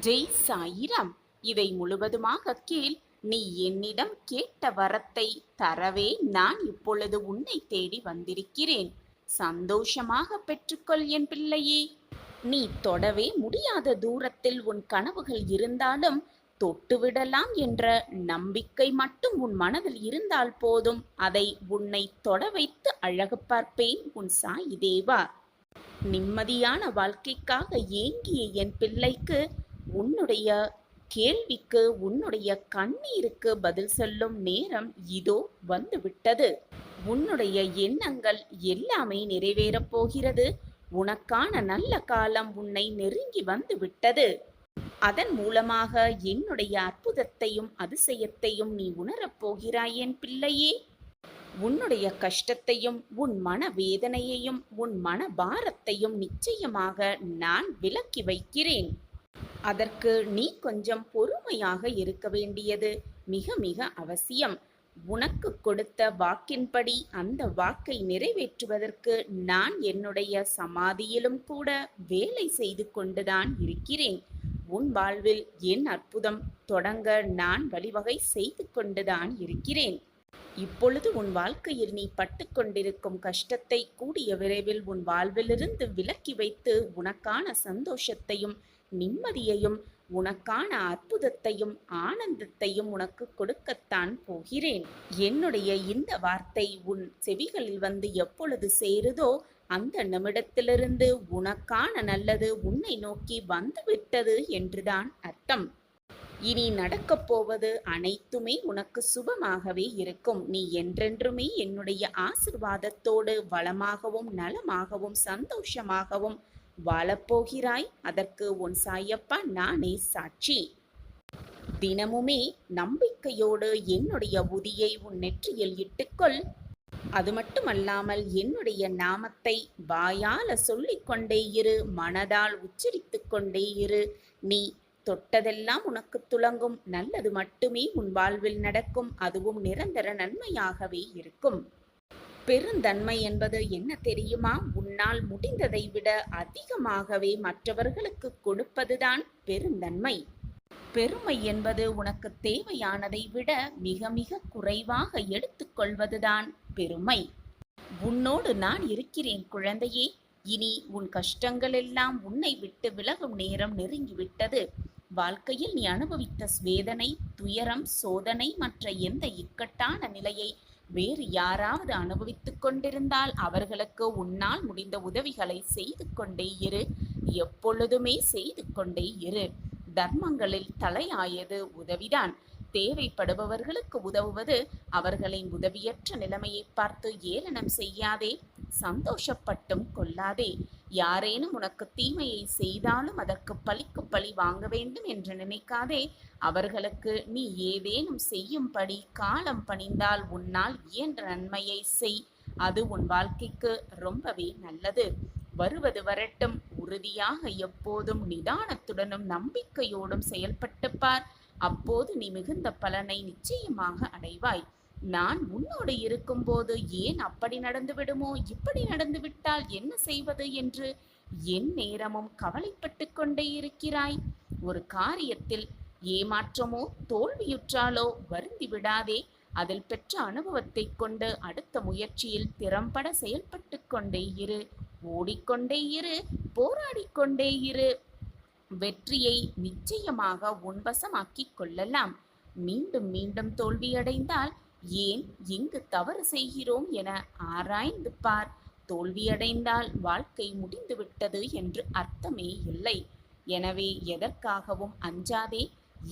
ஜெய் சாயிராம். இதை முழுவதுமாக கேள். நீ என்னிடம் கேட்ட வரத்தை தரவே நான் இப்பொழுது உன்னை தேடி வந்திருக்கிறேன். சந்தோஷமாக பெற்றுக்கொள் என் பிள்ளையே. நீ தொடவே முடியாத தூரத்தில் உன் கனவுகள் இருந்தாலும் தொட்டுவிடலாம் என்ற நம்பிக்கை மட்டும் உன் மனதில் இருந்தால் போதும். அதை உன்னை தொட வைத்து அழகு பார்ப்பேன் உன் சாயி தேவா. நிம்மதியான வாழ்க்கைக்காக ஏங்கிய என் பிள்ளைக்கு உன்னுடைய கேள்விக்கு, உன்னுடைய கண்ணீருக்கு பதில் சொல்லும் நேரம் இதோ வந்துவிட்டது. உன்னுடைய எண்ணங்கள் எல்லாமே நிறைவேறப் போகிறது. உனக்கான நல்ல காலம் உன்னை நெருங்கி வந்து விட்டது. அதன் மூலமாக என்னுடைய அற்புதத்தையும் அதிசயத்தையும் நீ உணரப் போகிறாய் என் பிள்ளையே. உன்னுடைய கஷ்டத்தையும் உன் மன வேதனையையும் உன் மன பாரத்தையும் நிச்சயமாக நான் விலக்கி வைக்கிறேன். அதற்கு நீ கொஞ்சம் பொறுமையாக இருக்க வேண்டியது மிக மிக அவசியம். உனக்கு கொடுத்த வாக்கின்படி அந்த வாக்கை நிறைவேற்றுவதற்கு நான் என்னுடைய சமாதியிலும் கூட வேலை செய்து கொண்டுதான் இருக்கிறேன். உன் வாழ்வில் என் அற்புதம் தொடங்க நான் வழிவகை செய்து கொண்டுதான் இருக்கிறேன். இப்பொழுது உன் வாழ்க்கையில் நீ பட்டு கொண்டிருக்கும் கஷ்டத்தை கூடிய விரைவில் உன் வாழ்விலிருந்து விலக்கி வைத்து உனக்கான சந்தோஷத்தையும் நிம்மதியையும் உனக்கான அற்புதத்தையும் ஆனந்தத்தையும் உனக்கு கொடுக்கத்தான் போகிறேன். என்னுடைய இந்த வார்த்தை உன் செவிகளில் வந்து எப்பொழுது சேருதோ அந்த நிமிடத்திலிருந்து உனக்கான நல்லது உன்னை நோக்கி வந்துவிட்டது என்றுதான் அர்த்தம். இனி நடக்கப் போவது அனைத்துமே உனக்கு சுபமாகவே இருக்கும். நீ என்றென்றுமே என்னுடைய ஆசிர்வாதத்தோடு வளமாகவும் நலமாகவும் சந்தோஷமாகவும் வாழப்போகிறாய். அதற்கு உன் சாயப்பா நானே சாட்சி. தினமுமே நம்பிக்கையோடு என்னுடைய உதியை உன் நெற்றியில் இட்டுக்கொள். அது மட்டுமல்லாமல் என்னுடைய நாமத்தை வாயால சொல்லிக்கொண்டே இரு, மனதால் உச்சரித்து கொண்டே இரு. நீ தொட்டதெல்லாம் உனக்கு துலங்கும். நல்லது மட்டுமே உன் வாழ்வில் நடக்கும். அதுவும் நிரந்தர நன்மையாகவே இருக்கும். பெருந்தன்மை என்பது என்ன தெரியுமா? உன்னால் முடிந்ததை விட அதிகமாகவே மற்றவர்களுக்கு கொடுப்பதுதான் பெருந்தன்மை. பெருமை என்பது உனக்கு தேவையானதை விட மிக மிக குறைவாக எடுத்துக்கொள்வதுதான் பெருமை. உன்னோடு நான் இருக்கிறேன் குழந்தையே. இனி உன் கஷ்டங்கள் எல்லாம் உன்னை விட்டு விலகும் நேரம் நெருங்கிவிட்டது. வாழ்க்கையில் நீ அனுபவித்த வேதனை, துயரம், சோதனை மற்ற எந்த இக்கட்டான நிலையை வேறு யாராவது அனுபவித்துக் கொண்டிருந்தால் அவர்களுக்கு உன்னால் முடிந்த உதவிகளை செய்து கொண்டே இரு. எப்பொழுதுமே செய்து கொண்டே இரு. தர்மங்களில் தலையாயது உதவிதான். தேவைப்படுபவர்களுக்கு உதவுவது. அவர்களின் உதவியற்ற நிலைமையை பார்த்து ஏளனம் செய்யாதே, சந்தோஷப்பட்டும் கொள்ளாதே. யாரேனும் உனக்கு தீமையை செய்தாலும் அதற்கு பழிக்கு பழி வாங்க வேண்டும் என்று நினைக்காதே. அவர்களுக்கு நீ ஏதேனும் செய்யும்படி காலம் பணிந்தால் உன்னால் இயன்ற நன்மையை செய். அது உன் வாழ்க்கைக்கு ரொம்பவே நல்லது. வருவது வரட்டும். உறுதியாக எப்போதும் நிதானத்துடனும் நம்பிக்கையோடும் செயல்பட்டு பார். அப்போது நீ மிகுந்த பலனை நிச்சயமாக அடைவாய். நான் உன்னோடு இருக்கும்போது ஏன் அப்படி நடந்து விடுமோ, இப்படி நடந்து விட்டால் என்ன செய்வது என்று என் நேரமும் கவலைப்பட்டு கொண்டே இருக்கிறாய். ஒரு காரியத்தில் ஏமாற்றமோ தோல்வியுற்றாலோ வருந்தி விடாதே. அதில் பெற்ற அனுபவத்தை கொண்டு அடுத்த முயற்சியில் திறம்பட செயல்பட்டு கொண்டே இரு. ஓடிக்கொண்டே இரு, போராடிக்கொண்டே இரு. வெற்றியை நிச்சயமாக உன்வசமாக்கிக் கொள்ளலாம். மீண்டும் மீண்டும் தோல்வியடைந்தால் ஏன் எங்கு தவறு செய்கிறோம் என ஆராய்ந்து பார். தோல்வியடைந்தால் வாழ்க்கை முடிந்துவிட்டது என்று அர்த்தமே இல்லை. எனவே எதற்காகவும் அஞ்சாதே.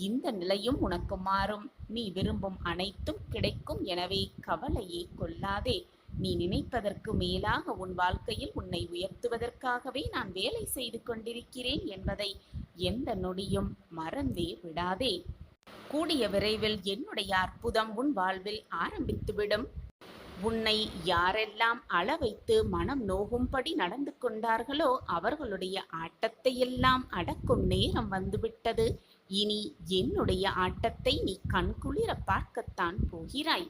இந்த நிலையும் உனக்கு மாறும். நீ விரும்பும் அனைத்தும் கிடைக்கும். எனவே கவலையே கொள்ளாதே. நீ நினைப்பதற்கு மேலாக உன் வாழ்க்கையில் உன்னை உயர்த்துவதற்காகவே நான் வேலை செய்து கொண்டிருக்கிறேன் என்பதை எந்த நொடியும் மறந்தே விடாதே. கூடிய விரைவில் என்னுடைய அற்புதம் உன் வாழ்வில் ஆரம்பித்துவிடும். உன்னை யாரெல்லாம் அளவைத்து மனம் நோகும்படி நடந்து கொண்டார்களோ அவர்களுடைய ஆட்டத்தையெல்லாம் அடக்கும் நேரம் வந்துவிட்டது. இனி என்னுடைய ஆட்டத்தை நீ கண்குளிர பார்க்கத்தான் போகிறாய்.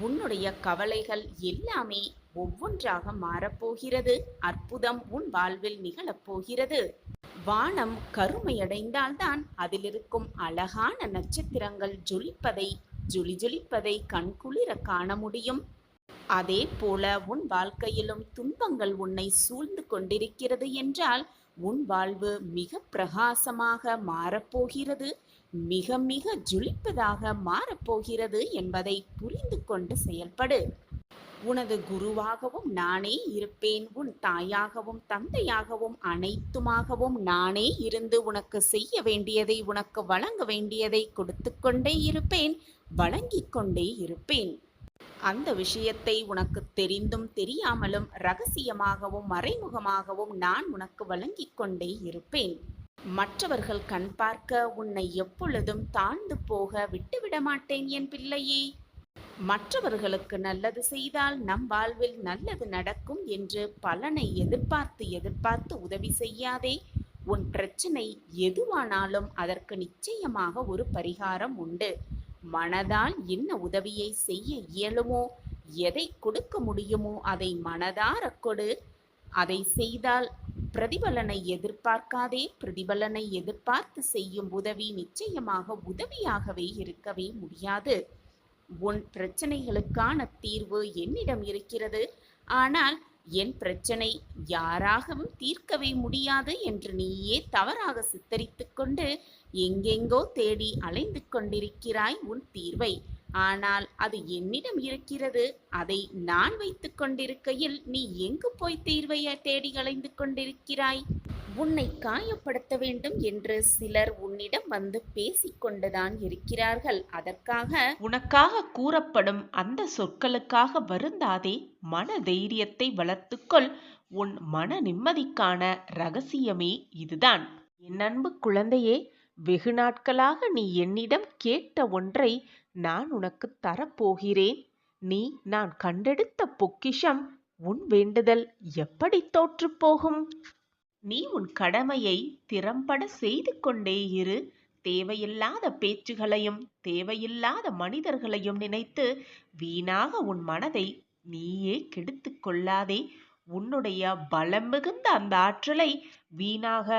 உன்னுடைய கவலைகள் எல்லாமே ஒவ்வொன்றாக மாறப்போகிறது. அற்புதம் உன் வாழ்வில் நிகழப்போகிறது. வானம் கருமையடைந்தால்தான் அதிலிருக்கும் அழகான நட்சத்திரங்கள் ஜொலிப்பதை கண்குளிர காண முடியும். அதே போல உன் வாழ்க்கையிலும் துன்பங்கள் உன்னை சூழ்ந்து கொண்டிருக்கிறது என்றால் உன் வாழ்வு மிக பிரகாசமாக மாறப்போகிறது, மிக மிக ஜொலிப்பதாக மாறப்போகிறது என்பதை புரிந்து கொண்டு செயல்படு. உனது குருவாகவும் நானே இருப்பேன். உன் தாயாகவும் தந்தையாகவும் அனைத்துமாகவும் நானே இருந்து உனக்கு செய்ய வேண்டியதை, உனக்கு வழங்க வேண்டியதை கொடுத்து கொண்டே இருப்பேன், வழங்கிக் கொண்டே இருப்பேன். அந்த விஷயத்தை உனக்கு தெரிந்தும் தெரியாமலும் ரகசியமாகவும் மறைமுகமாகவும் நான் உனக்கு வழங்கிக் கொண்டே இருப்பேன். மற்றவர்கள் கண் பார்க்க உன்னை எப்பொழுதும் தாழ்ந்து போக விட்டுவிட மாட்டேன் என் பிள்ளையே. மற்றவர்களுக்கு நல்லது செய்தால் நம் வாழ்வில் நல்லது நடக்கும் என்று பலனை எதிர்பார்த்து உதவி செய்யாதே. உன் பிரச்சனை எதுவானாலும் அதற்கு நிச்சயமாக ஒரு பரிகாரம் உண்டு. மனதால் என்ன உதவியை செய்ய இயலுமோ, எதை கொடுக்க முடியுமோ அதை மனதார கொடு. அதை செய்தால் பிரதிபலனை எதிர்பார்க்காதே. பிரதிபலனை எதிர்பார்த்து செய்யும் உதவி நிச்சயமாக உதவியாகவே இருக்கவே முடியாது. உன் பிரச்சனைகளுக்கான தீர்வு என்னிடம் இருக்கிறது. ஆனால் என் பிரச்சனை யாராகவும் தீர்க்கவே முடியாது என்று நீயே தவறாக சித்தரித்து கொண்டு எங்கெங்கோ தேடி அலைந்து கொண்டிருக்கிறாய் உன் தீர்வை. ஆனால் அது என்னிடம் இருக்கிறது. அதை நான் வைத்துக் கொண்டிருக்கையில் நீ எங்கு போய் தீர்வை தேடி அலைந்து கொண்டிருக்கிறாய்? உன்னை காயப்படுத்த வேண்டும் என்று சிலர் உன்னிடம் வந்து பேசிக்கொண்டுதான் இருக்கிறார்கள். அதற்காக உனக்காக கூறப்படும் அந்த சொற்களுக்காக வருந்தாதே. மன தைரியத்தை வளர்த்துக்கொள். உன் மன நிம்மதிக்கான ரகசியமே இதுதான். என் அன்பு குழந்தையே, வெகு நாட்களாக நீ என்னிடம் கேட்ட ஒன்றை நான் உனக்கு தரப்போகிறேன். நான் கண்டெடுத்த பொக்கிஷம். உன் வேண்டுதல் எப்படி தோற்று போகும்? நீ உன் கடமையை திறம்பட செய்து கொண்டே இரு. தேவையில்லாத பேச்சுகளையும் தேவையில்லாத மனிதர்களையும் நினைத்து வீணாக உன் மனதை நீயே கெடுத்து கொள்ளாதே. உன்னுடைய பலம் மிகுந்த அந்த ஆற்றலை வீணாக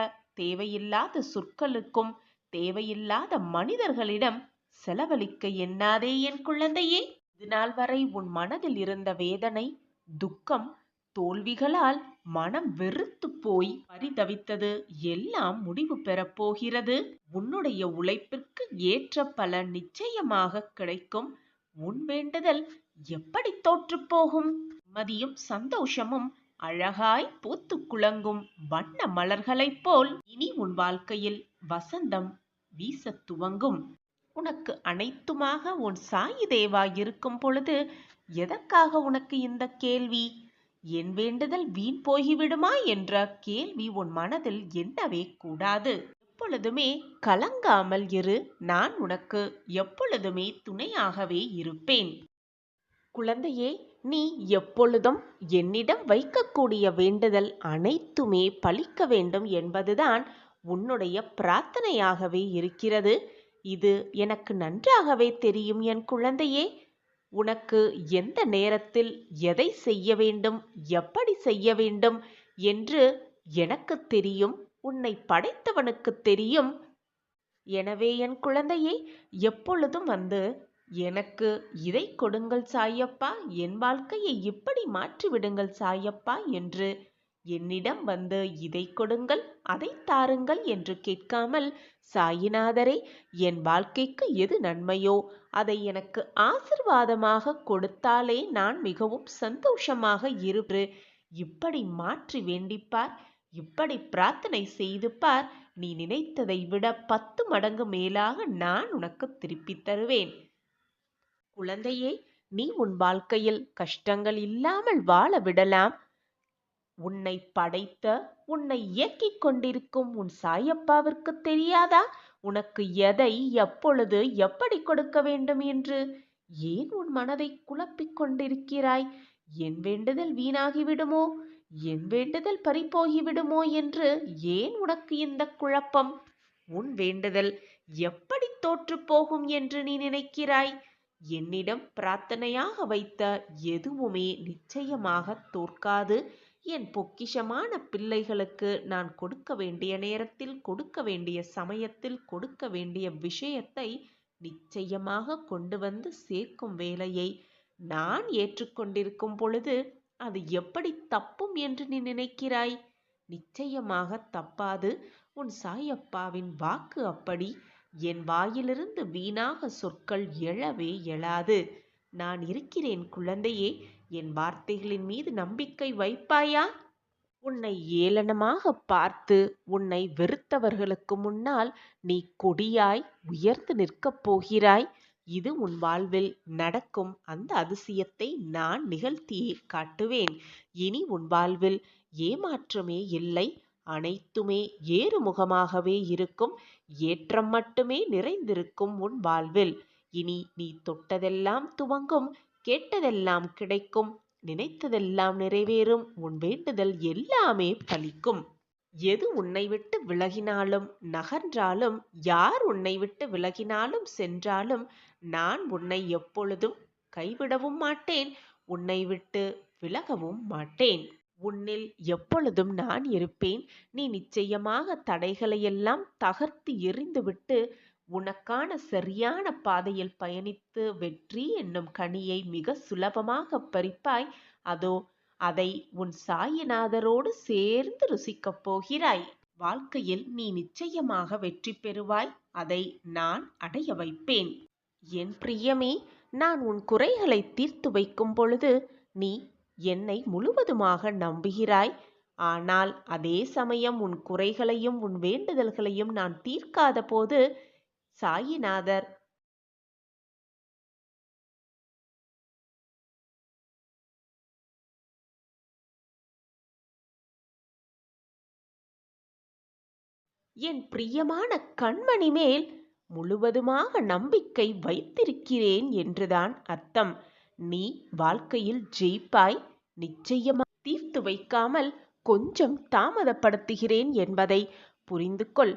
தேவையில்லாத சொற்களுக்கும் தேவையில்லாத மனிதர்களிடம் செலவழிக்க எண்ணாதே என் குழந்தையே. இதுநாள் வரை உன் மனதில் இருந்த வேதனை, துக்கம், தோல்விகளால் மனம் வெறுத்து போய் பரிதவித்தது எல்லாம் முடிவு பெறப்போகிறது. உன்னுடைய உழைப்பிற்கு ஏற்ற பலன் நிச்சயமாக கிடைக்கும். உன் வேண்டுதல் எப்படி தோற்று போகும்? மதியும் சந்தோஷமும் அழகாய் பூத்து குலங்கும் வண்ண மலர்களைப் போல் இனி உன் வாழ்க்கையில் வசந்தம் வீச துவங்கும். உனக்கு அனைத்துமாக உன் சாயி தேவா இருக்கும் பொழுது எதற்காக உனக்கு இந்த கேள்வி? என் வேண்டுதல் வீண் போய்விடுமா என்ற கேள்வி உன் மனதில் எண்ணவே கூடாது. எப்பொழுதுமே கலங்காமல் இரு. நான் உனக்கு எப்பொழுதுமே துணையாகவே இருப்பேன். குழந்தையே, நீ எப்பொழுதும் என்னிடம் வைக்கக்கூடிய வேண்டுதல் அனைத்துமே பலிக்க வேண்டும் என்பதுதான் உன்னுடைய பிரார்த்தனையாகவே இருக்கிறது. இது எனக்கு நன்றாகவே தெரியும் என் குழந்தையே. உனக்கு எந்த நேரத்தில் எதை செய்ய வேண்டும், எப்படி செய்ய வேண்டும் என்று எனக்கு தெரியும். உன்னை படைத்தவனுக்கு தெரியும். எனவே என் குழந்தையே, எப்பொழுதும் வந்து எனக்கு இதை கொடுங்கள் சாயப்பா, என் வாழ்க்கையை இப்படி மாற்றிவிடுங்கள் சாயப்பா என்று என்னிடம் வந்து இதை கொடுங்கள், அதை தாருங்கள் என்று கேட்காமல், சாயிநாதரே, என் வாழ்க்கைக்கு எது நன்மையோ அதை எனக்கு ஆசிர்வாதமாக கொடுத்தாலே நான் மிகவும் சந்தோஷமாக இருப்பு. இப்படி மாற்றி வேண்டிப்பார், இப்படி பிரார்த்தனை செய்து பார். நீ நினைத்ததை விட 10 மடங்கு மேலாக நான் உனக்கு திருப்பி தருவேன். குழந்தையே, நீ உன் வாழ்க்கையில் கஷ்டங்கள் இல்லாமல் வாழ விடலாம். உன்னை படைத்த, உன்னை இயக்கிக் கொண்டிருக்கும் உன் சாயப்பாவிற்கு தெரியாதா உனக்கு எதை எப்பொழுது எப்படி கொடுக்க வேண்டும் என்று? ஏன் உன் மனதை குழப்பிக் கொண்டிருக்கிறாய்? என் வேண்டுதல் வீணாகிவிடுமோ, என் வேண்டுதல் பறிபோகிவிடுமோ என்று ஏன் உனக்கு இந்த குழப்பம்? உன் வேண்டுதல் எப்படி தோற்று போகும் என்று நீ நினைக்கிறாய்? என்னிடம் பிரார்த்தனையாக வைத்த எதுவுமே நிச்சயமாக தோற்காது. என் பொக்கிஷமான பிள்ளைகளுக்கு நான் கொடுக்க வேண்டிய நேரத்தில், கொடுக்க வேண்டிய சமயத்தில், கொடுக்க வேண்டிய விஷயத்தை நிச்சயமாக கொண்டு வந்து சேர்க்கும் வேலையை நான் ஏற்றுக்கொண்டிருக்கும் பொழுது அது எப்படி தப்பும் என்று நீ நினைக்கிறாய்? நிச்சயமாக தப்பாது. உன் சாயப்பாவின் வாக்கு அப்படி. என் வாயிலிருந்து வீணாக சொற்கள் எழவே எழாது. நான் இருக்கிறேன் குழந்தையே. என் வார்த்தைகளின் மீது நம்பிக்கை வைப்பாயா? உன்னை ஏளனமாக பார்த்து உன்னை வெறுத்தவர்களுக்கு முன்னால் நீ கொடியாய் உயர்ந்து நிற்கப் போகிறாய். இது உன் வாழ்வில் நடக்கும் அந்த அதிசயத்தை நான் நிகழ்த்தியே காட்டுவேன். இனி உன் வாழ்வில் ஏமாற்றமே இல்லை. அனைத்துமே ஏறுமுகமாகவே இருக்கும். ஏற்றம் மட்டுமே நிறைந்திருக்கும் உன் வாழ்வில். இனி நீ தொட்டதெல்லாம் துவங்கும், கேட்டதெல்லாம் கிடைக்கும், நினைத்ததெல்லாம் நிறைவேறும். உன் வேண்டுதல் எல்லாமே பலிக்கும். எது உன்னை விட்டு விலகினாலும் நகன்றாலும், யார் உன்னை விட்டு விலகினாலும் சென்றாலும், நான் உன்னை எப்பொழுதும் கைவிடவும் மாட்டேன், உன்னை விட்டு விலகவும் மாட்டேன். உன்னில் எப்பொழுதும் நான் இருப்பேன். நீ நிச்சயமாக தடைகளையெல்லாம் தகர்த்து எறிந்துவிட்டு உனக்கான சரியான பாதையில் பயணித்து வெற்றி என்னும் கனியை மிக சுலபமாக பறிப்பாய். அதோ அதை உன் சாயிநாதரோடு சேர்ந்து ருசிக்கப் போகிறாய். வாழ்க்கையில் நீ நிச்சயமாக வெற்றி பெறுவாய். அதை நான் அடைய வைப்பேன். என் பிரியமே, நான் உன் குறைகளை தீர்த்து வைக்கும் பொழுது நீ என்னை முழுவதுமாக நம்புகிறாய். ஆனால் அதே சமயம் உன் குறைகளையும் உன் வேண்டுதல்களையும் நான் தீர்க்காத போது சாயிநாதர் என் பிரியமான கண்மணி மேல் முழுவதுமாக நம்பிக்கை வைத்திருக்கிறேன் என்றுதான் அர்த்தம். நீ வாழ்க்கையில் ஜெயிப்பாய். நிச்சயமாக தீர்த்து வைக்காமல் கொஞ்சம் தாமதப்படுத்துகிறேன் என்பதை புரிந்து கொள்.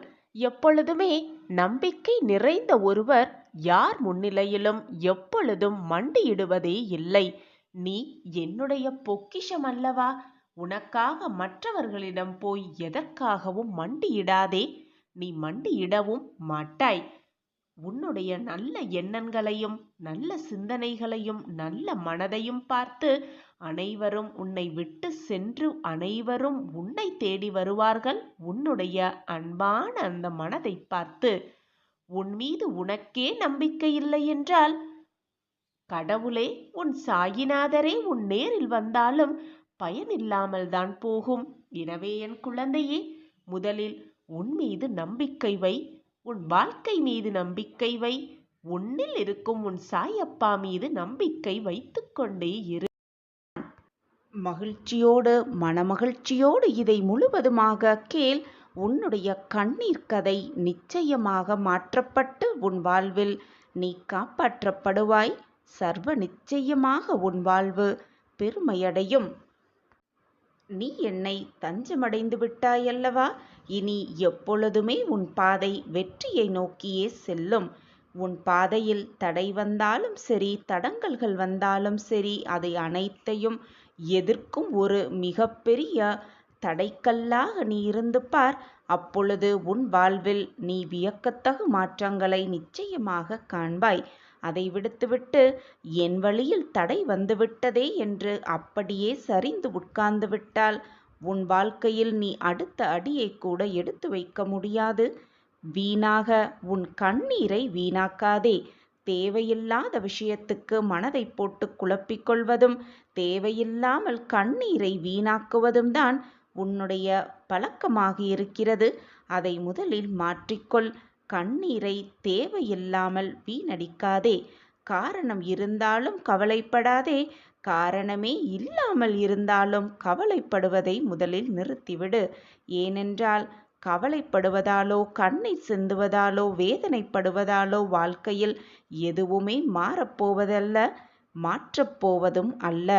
எப்பொழுதுமே நம்பிக்கை நிறைந்த ஒருவர் யார் முன்னிலையிலும் எப்பொழுதும் மண்டியிடுவதே இல்லை. நீ என்னுடைய பொக்கிஷம் அல்லவா? உனக்காக மற்றவர்களிடம் போய் எதற்காகவும் மண்டியிடாதே. நீ மண்டியிடவும் மாட்டாய். உன்னுடைய நல்ல எண்ணங்களையும் நல்ல சிந்தனைகளையும் நல்ல மனதையும் பார்த்து அனைவரும் உன்னை விட்டு சென்று அனைவரும் உன்னை தேடி வருவார்கள். உன்னுடைய அன்பான அந்த மனதை பார்த்து உன் மீது உனக்கே நம்பிக்கை இல்லை என்றால் கடவுளே, உன் சாயிநாதரே உன் நேரில் வந்தாலும் பயனில்லாமல் தான் போகும். எனவே என் குழந்தையே, முதலில் உன் மீது நம்பிக்கை வை. உன் வாழ்க்கை மீது நம்பிக்கை வை. உன்னில் இருக்கும் உன் சாயப்பா மீது நம்பிக்கை வைத்துக் கொண்டே இரு. மகிழ்ச்சியோடு மனமகிழ்ச்சியோடு இதை முழுவதுமாக கேள். உன்னுடைய கண்ணீர் கதை நிச்சயமாக மாற்றப்பட்டு உன் வாழ்வில் நீ காப்பாற்றப்படுவாய். சர்வ நிச்சயமாக உன் வாழ்வு பெருமையடையும். நீ என்னை தஞ்சமடைந்து விட்டாயல்லவா? இனி எப்பொழுதுமே உன் பாதை வெற்றியை நோக்கியே செல்லும். உன் பாதையில் தடை வந்தாலும் சரி, தடங்கல்கள் வந்தாலும் சரி, அதை அனைத்தையும் எதிர்க்கும் ஒரு மிகப்பெரிய தடைக்கல்லாக நீ இருந்து பார். அப்பொழுது உன் வாழ்வில் நீ வியக்கத்தகு மாற்றங்களை நிச்சயமாக காண்பாய். அதை விடுத்துவிட்டு என் வழியில் தடை வந்துவிட்டதே என்று அப்படியே சரிந்து உட்கார்ந்து விட்டால் உன் வாழ்க்கையில் நீ அடுத்த அடியை கூட எடுத்து வைக்க முடியாது. வீணாக உன் கண்ணீரை வீணாக்காதே. தேவையில்லாத விஷயத்துக்கு மனதை போட்டு குழப்பிக்கொள்வதும் தேவையில்லாமல் கண்ணீரை வீணாக்குவதும் தான் உன்னுடைய பழக்கமாக இருக்கிறது. அதை முதலில் மாற்றிக்கொள். கண்ணீரை தேவையில்லாமல் வீணடிக்காதே. காரணம் இருந்தாலும் கவலைப்படாதே. காரணமே இல்லாமல் இருந்தாலும் கவலைப்படுவதை முதலில் நிறுத்திவிடு. ஏனென்றால் கவலைப்படுவதாலோ கண்ணீர் சிந்துவதாலோ வேதனைப்படுவதாலோ வாழ்க்கையில் எதுவுமே மாறப்போவதல்ல, மாற்றப்போவதும் அல்ல.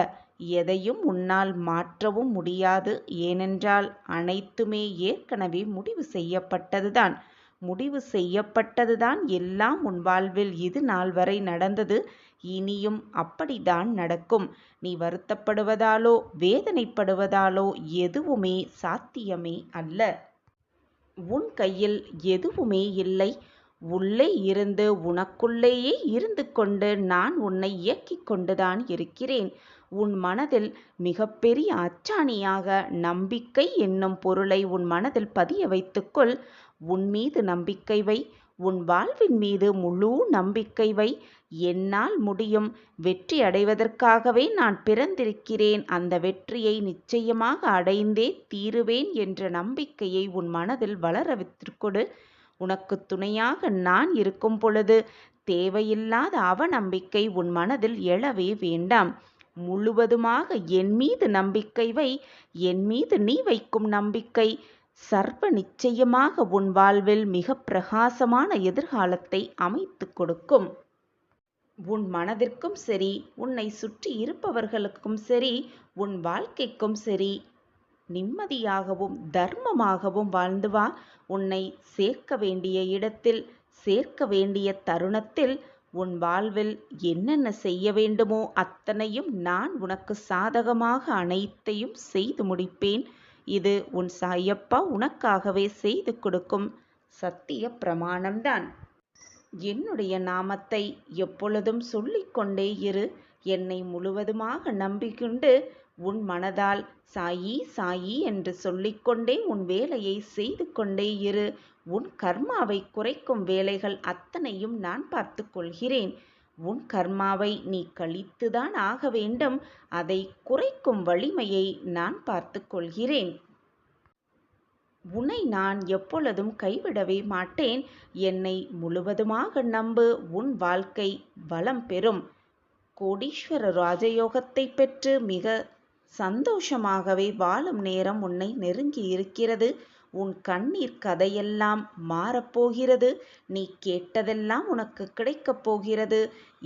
எதையும் உன்னால் மாற்றவும் முடியாது. ஏனென்றால் அனைத்துமே ஏற்கனவே முடிவு செய்யப்பட்டதுதான். முடிவு செய்யப்பட்டதுதான் எல்லாம் உன் வாழ்வில் இது நாள் வரை நடந்தது. இனியும் அப்படித்தான் நடக்கும். நீ வருத்தப்படுவதாலோ வேதனைப்படுவதாலோ எதுவுமே சாத்தியமே அல்ல. உன் கையில் எதுவுமே இல்லை. உள்ளே இருந்து உனக்குள்ளேயே இருந்து கொண்டு நான் உன்னை இயக்கிக் கொண்டுதான் இருக்கிறேன். உன் மனதில் மிகப்பெரிய அச்சாணியாக நம்பிக்கை என்னும் பொருளை உன் மனதில் பதிய வைத்துக்கொள். உன் மீது நம்பிக்கை வை. உன் வாழ்வின் மீது முழு நம்பிக்கை வை. என்னால் முடியும். வெற்றி அடைவதற்காகவே நான் பிறந்திருக்கிறேன். அந்த வெற்றியை நிச்சயமாக அடைந்தே தீருவேன் என்ற நம்பிக்கையை உன் மனதில் வளர வைத்துக்கொடு. உனக்கு துணையாக நான் இருக்கும் பொழுது தேவையில்லாத அவநம்பிக்கை உன் மனதில் எழவே வேண்டாம். முழுவதுமாக என் மீது நம்பிக்கை வை. என் மீது நீ வைக்கும் நம்பிக்கை சர்வ நிச்சயமாக உன் வாழ்வில் மிக பிரகாசமான எதிர்காலத்தை அமைத்து கொடுக்கும். உன் மனதிற்கும் சரி, உன்னை சுற்றி இருப்பவர்களுக்கும் சரி, உன் வாழ்க்கைக்கும் சரி, நிம்மதியாகவும் தர்மமாகவும் வாழ்ந்து வா. உன்னை சேர்க்க வேண்டிய இடத்தில், சேர்க்க வேண்டிய தருணத்தில் உன் வாழ்வில் என்னென்ன செய்ய வேண்டுமோ அத்தனையும் நான் உனக்கு சாதகமாக அனைத்தையும் செய்து முடிப்பேன். இது உன் சாயப்பா உனக்காகவே செய்து கொடுக்கும் சத்திய பிரமாணம்தான். என்னுடைய நாமத்தை எப்பொழுதும் சொல்லிக்கொண்டே இரு. என்னை முழுவதுமாக நம்பிக்கொண்டு உன் மனதால் சாயி சாயி என்று சொல்லிக்கொண்டே உன் வேலையை செய்து கொண்டே இரு. உன் கர்மாவை குறைக்கும் வேலைகள் அத்தனையும் நான் பார்த்து கொள்கிறேன். உன் கர்மாவை நீ கழித்துதான் ஆக வேண்டும். அதை குறைக்கும் வலிமையை நான் பார்த்து கொள்கிறேன். உன்னை நான் எப்பொழுதும் கைவிடவே மாட்டேன். என்னை முழுவதுமாக நம்பு. உன் வாழ்க்கை வளம் பெறும். கோடீஸ்வர ராஜயோகத்தை பெற்று மிக சந்தோஷமாகவே வாழும் நேரம் உன்னை நெருங்கி இருக்கிறது. உன் கண்ணீர் கதையெல்லாம் மாறப்போகிறது. நீ கேட்டதெல்லாம் உனக்கு கிடைக்கப் போகிறது.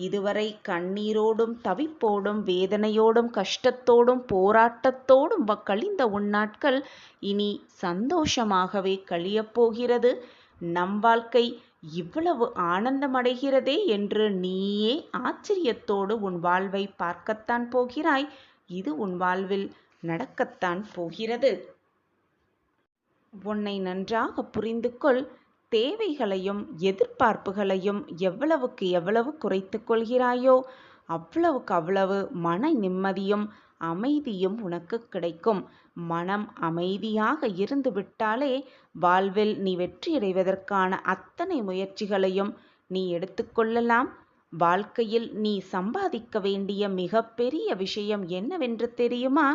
இதுவரை கண்ணீரோடும் தவிப்போடும் வேதனையோடும் கஷ்டத்தோடும் போராட்டத்தோடும் கழிந்த உன் நாட்கள் இனி சந்தோஷமாகவே கழியப் போகிறது. நம் வாழ்க்கை இவ்வளவு ஆனந்தமடைகிறதே என்று நீயே ஆச்சரியத்தோடு உன் வாழ்வை பார்க்கத்தான் போகிறாய். இது உன் வாழ்வில் நடக்கத்தான் போகிறது. உன்னை நன்றாக புரிந்து கொள். தேவைகளையும் எதிர்பார்ப்புகளையும் எவ்வளவுக்கு எவ்வளவு குறைத்து கொள்கிறாயோ அவ்வளவுக்கு அவ்வளவு மன நிம்மதியும் அமைதியும் உனக்கு கிடைக்கும். மனம் அமைதியாக இருந்து விட்டாலே வாழ்வில் நீ வெற்றியடைவதற்கான அத்தனை முயற்சிகளையும் நீ எடுத்துக்கொள்ளலாம். வாழ்க்கையில் நீ சம்பாதிக்க வேண்டிய மிகப்பெரிய விஷயம் என்னவென்று தெரியுமா?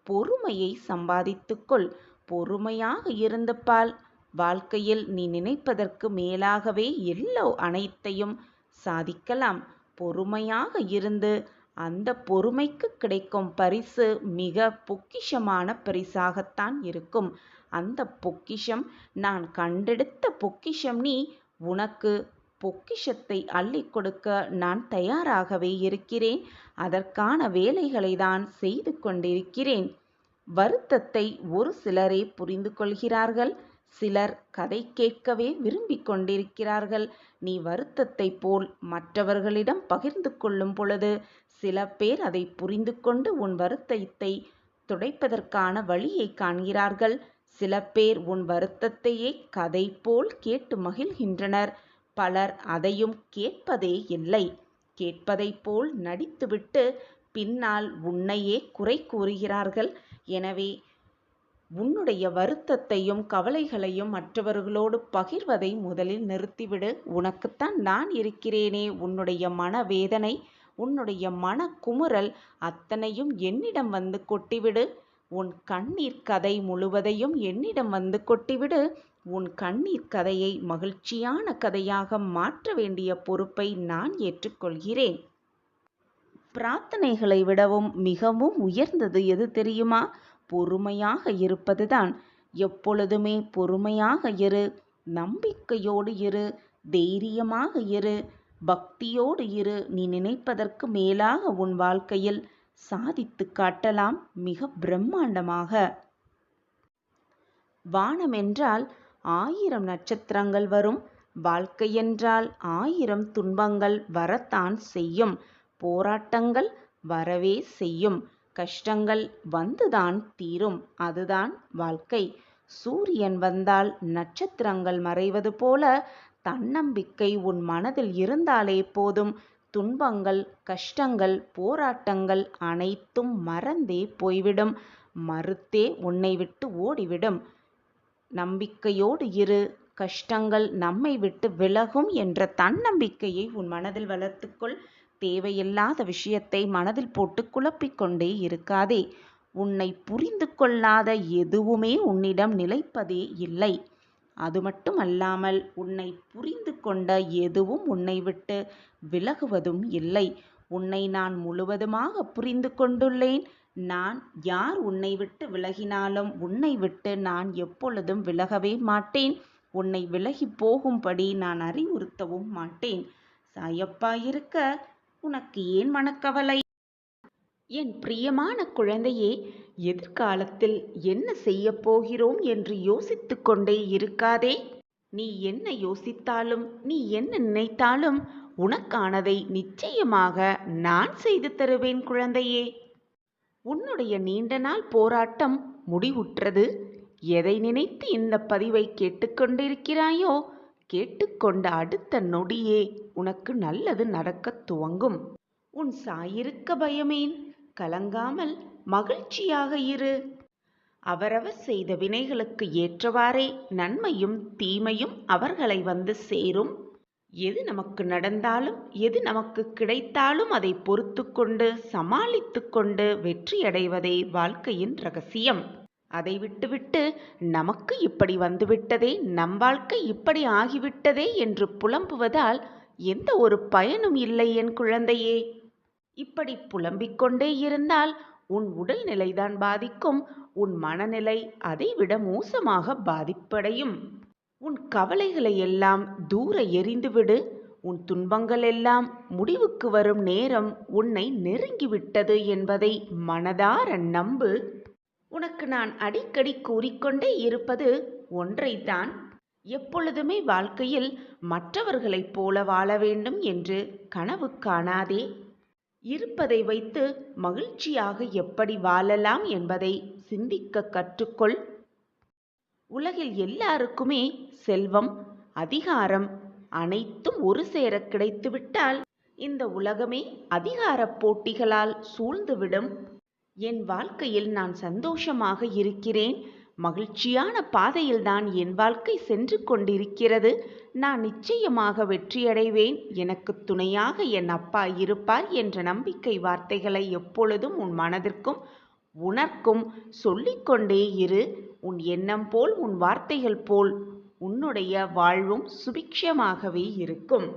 பொறுமையை சம்பாதித்துக்கொள். பொறுமையாக இருந்து பார். வாழ்க்கையில் நீ நினைப்பதற்கு மேலாகவே அனைத்தையும் சாதிக்கலாம். பொறுமையாக இருந்து அந்த பொறுமைக்கு கிடைக்கும் பரிசு மிக பொக்கிஷமான பரிசாகத்தான் இருக்கும். அந்த பொக்கிஷம் நான் கண்டெடுத்த பொக்கிஷம். நீ உனக்கு பொக்கிஷத்தை அள்ளி கொடுக்க நான் தயாராகவே இருக்கிறேன். அதற்கான வேலைகளை தான் செய்து கொண்டிருக்கிறேன். வருத்தத்தை ஒரு சிலரே புரிந்து கொள்கிறார்கள். சிலர் கதை கேட்கவே விரும்பிக் கொண்டிருக்கிறார்கள். நீ வருத்தத்தை போல் மற்றவர்களிடம் பகிர்ந்து கொள்ளும் பொழுது சில பேர் அதை புரிந்து கொண்டு உன் வருத்தத்தை துடைப்பதற்கான வழியை காண்கிறார்கள். சில பேர் உன் வருத்தத்தையே கதை போல் கேட்டு மகிழ்கின்றனர். பலர் அதையும் கேட்பதே இல்லை. கேட்பதை போல் நடித்துவிட்டு பின்னால் உன்னையே குறை கூறுகிறார்கள். எனவே உன்னுடைய வருத்தத்தையும் கவலைகளையும் மற்றவர்களோடு பகிர்வதை முதலில் நிறுத்திவிடு. உனக்குத்தான் நான் இருக்கிறேனே. உன்னுடைய மனவேதனை, உன்னுடைய மன குமுறல் அத்தனையும் என்னிடம் வந்து கொட்டிவிடு. உன் கண்ணீர் கதை முழுவதையும் என்னிடம் வந்து கொட்டிவிடு. உன் கண்ணீர் கதையை மகிழ்ச்சியான கதையாக மாற்ற வேண்டிய பொறுப்பை நான் ஏற்றுக்கொள்கிறேன். பிரார்த்தனைகளை விடவும் மிகவும் உயர்ந்தது எது தெரியுமா? பொறுமையாக இருப்பதுதான். எப்பொழுதுமே பொறுமையாக இரு. நம்பிக்கையோடு இரு. தைரியமாக இரு. பக்தியோடு இரு. நீ நினைப்பதற்கு மேலாக உன் வாழ்க்கையில் சாதித்து காட்டலாம், மிக பிரம்மாண்டமாக. வானம் என்றால் 1000 நட்சத்திரங்கள் வரும். வாழ்க்கையென்றால் 1000 துன்பங்கள் வரத்தான் செய்யும். போராட்டங்கள் வரவே செய்யும். கஷ்டங்கள் வந்துதான் தீரும். அதுதான் வாழ்க்கை. சூரியன் வந்தால் நட்சத்திரங்கள் மறைவது போல தன்னம்பிக்கை உன் மனதில் இருந்தாலே போதும். துன்பங்கள், கஷ்டங்கள், போராட்டங்கள் அனைத்தும் மறந்தே போய்விடும். மறுத்தே உன்னை விட்டு ஓடிவிடும். நம்பிக்கையோடு இரு. கஷ்டங்கள் நம்மை விட்டு விலகும் என்ற தன்னம்பிக்கையை உன் மனதில் வளர்த்துக்கொள். தேவையில்லாத விஷயத்தை மனதில் போட்டு குழப்பிக்கொண்டே இருக்காதே. உன்னை புரிந்து கொள்ளாத எதுவுமே உன்னிடம் நிலைப்பதே இல்லை. அது மட்டுமல்லாமல் உன்னை புரிந்து கொண்ட எதுவும் உன்னை விட்டு விலகுவதும் இல்லை. உன்னை நான் முழுவதுமாக புரிந்து கொண்டுள்ளேன். நான் யார் உன்னை விட்டு விலகினாலும் உன்னை விட்டு நான் எப்பொழுதும் விலகவே மாட்டேன். உன்னை விலகி போகும்படி நான் அறிவுறுத்தவும் மாட்டேன். சாயப்பாயிருக்க உனக்கு ஏன் மனக்கவலை? என் பிரியமான குழந்தையே, எதிர்காலத்தில் என்ன செய்ய போகிறோம் என்று யோசித்து கொண்டே இருக்காதே. நீ என்ன யோசித்தாலும், நீ என்ன நினைத்தாலும் உனக்கானதை நிச்சயமாக நான் செய்து தருவேன் குழந்தையே. உன்னுடைய நீண்ட நாள் போராட்டம் முடிவுற்றது. எதை நினைத்து இந்த பதிவை கேட்டுக்கொண்டிருக்கிறாயோ, கேட்டுக்கொண்ட அடுத்த நொடியே உனக்கு நல்லது நடக்கத் துவங்கும். உன் சாயிருக்க பயமேன்? கலங்காமல் மகிழ்ச்சியாக இரு. அவரவர் செய்த வினைகளுக்கு ஏற்றவாறே நன்மையும் தீமையும் அவர்களை வந்து சேரும். எது நமக்கு நடந்தாலும், எது நமக்கு கிடைத்தாலும் அதை பொறுத்து கொண்டு சமாளித்து கொண்டு வெற்றியடைவதே வாழ்க்கையின் ரகசியம். அதை விட்டுவிட்டு நமக்கு இப்படி வந்துவிட்டதே, நம் வாழ்க்கை இப்படி ஆகிவிட்டதே என்று புலம்புவதால் எந்த ஒரு பயனும் இல்லை என் குழந்தையே. இப்படி புலம்பிக் கொண்டே இருந்தால் உன் உடல் நிலைதான் பாதிக்கும். உன் மனநிலை அதைவிட மோசமாக பாதிப்படையும். உன் கவலைகளை எல்லாம் தூர எறிந்துவிடு. உன் துன்பங்கள் எல்லாம் முடிவுக்கு வரும் நேரம் உன்னை நெருங்கிவிட்டது என்பதை மனதார நம்பு. உனக்கு நான் அடிக்கடி கூறிக்கொண்டே இருப்பது ஒன்றைத்தான். எப்பொழுதுமே வாழ்க்கையில் மற்றவர்களைப் போல வாழ வேண்டும் என்று கனவு காணாதே. இருப்பதை வைத்து மகிழ்ச்சியாக எப்படி வாழலாம் என்பதை சிந்திக்க கற்றுக்கொள். உலகில் எல்லாருக்குமே செல்வம், அதிகாரம் அனைத்தும் ஒரு சேர கிடைத்துவிட்டால் இந்த உலகமே அதிகார போட்டிகளால் சூழ்ந்துவிடும். என் வாழ்க்கையில் நான் சந்தோஷமாக இருக்கிறேன். மகிழ்ச்சியான பாதையில்தான் என் வாழ்க்கை சென்று கொண்டிருக்கிறது. நான் நிச்சயமாக வெற்றியடைவேன். எனக்கு துணையாக என் அப்பா இருப்பார் என்ற நம்பிக்கை வார்த்தைகளை எப்பொழுதும் உன் மனதிற்கும் உனக்கும் சொல்லிக்கொண்டே இரு. உன் எண்ணம் போல், உன் வார்த்தைகள் போல் உன்னுடைய வாழ்வும் சுபிக்ஷமாகவே இருக்கும்.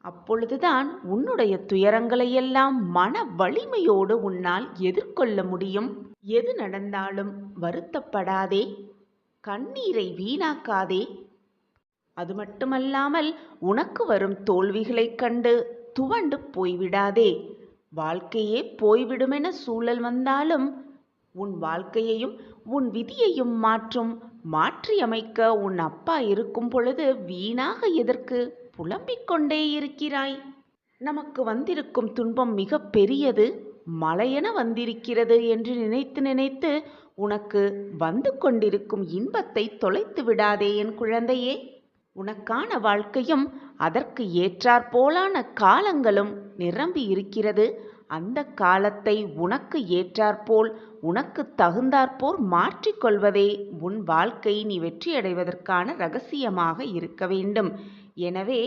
அப்பொழுதுதான் உன்னுடைய துயரங்களையெல்லாம் மன வலிமையோடு உன்னால் எதிர்கொள்ள முடியும். எது நடந்தாலும் வருத்தப்படாதே. கண்ணீரை வீணாக்காதே. அது மட்டுமல்லாமல் உனக்கு வரும் தோல்விகளைக் கண்டு துவண்டு போய்விடாதே. வாழ்க்கையே போய்விடுமென சூழல் வந்தாலும் உன் வாழ்க்கையையும் உன் விதியையும் மாற்றியமைக்க உன் அப்பா இருக்கும் பொழுது வீணாக எதற்கு புலம்பிக் கொண்டே இருக்கிறாய்? நமக்கு வந்திருக்கும் துன்பம் மிக பெரியது, மலையென வந்திருக்கிறது என்று நினைத்து உனக்கு வந்து கொண்டிருக்கும் இன்பத்தை தொலைத்து விடாதே என் குழந்தையே. உனக்கான வாழ்க்கையும் அதற்கு ஏற்றாற்போலான காலங்களும் நிரம்பி இருக்கிறது. அந்த காலத்தை உனக்கு ஏற்றாற்போல், உனக்கு தகுந்தாற்போல் மாற்றிக்கொள்வதே உன் வாழ்க்கை நீ வெற்றியடைவதற்கான இரகசியமாக இருக்க வேண்டும். எனவே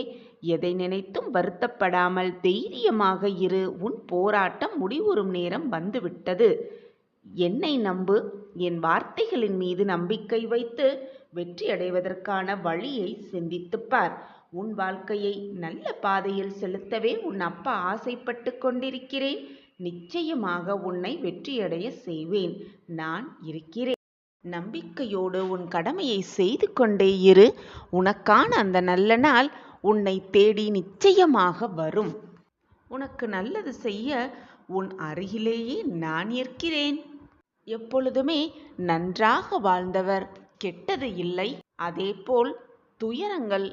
எதை நினைத்தும் வருத்தப்படாமல் தைரியமாக இரு. உன் போராட்டம் முடிவுறும் நேரம் வந்துவிட்டது. என்னை நம்பு. என் வார்த்தைகளின் மீது நம்பிக்கை வைத்து வெற்றியடைவதற்கான வழியை சிந்தித்துப் பார். உன் வாழ்க்கையை நல்ல பாதையில் செலுத்தவே உன் அப்பா ஆசைப்பட்டு கொண்டிருக்கிறேன். நிச்சயமாக உன்னை வெற்றியடைய செய்வேன். நான் இருக்கிறேன். நம்பிக்கையோடு உன் கடமையை செய்து கொண்டே இரு. உனக்கான அந்த நல்ல நாள் உன்னை தேடி நிச்சயமாக வரும். உனக்கு நல்லது செய்ய உன் அருகிலேயே நான் இருக்கிறேன். எப்பொழுதுமே நன்றாக வாழ்ந்தவர், கெட்டது இல்லை. அதேபோல் துயரங்கள்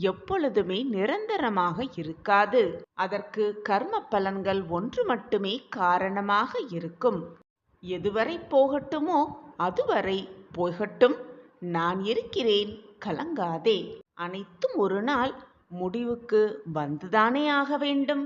எப்பொழுதுமே நிரந்தரமாக இருக்காது. அதற்கு கர்ம பலன்கள் ஒன்று மட்டுமே காரணமாக இருக்கும். எதுவரை போகட்டுமோ அதுவரை போகட்டும், நான் இருக்கிறேன், கலங்காதே. அனைத்தும் ஒரு நாள் முடிவுக்கு வந்துதானே ஆக வேண்டும்.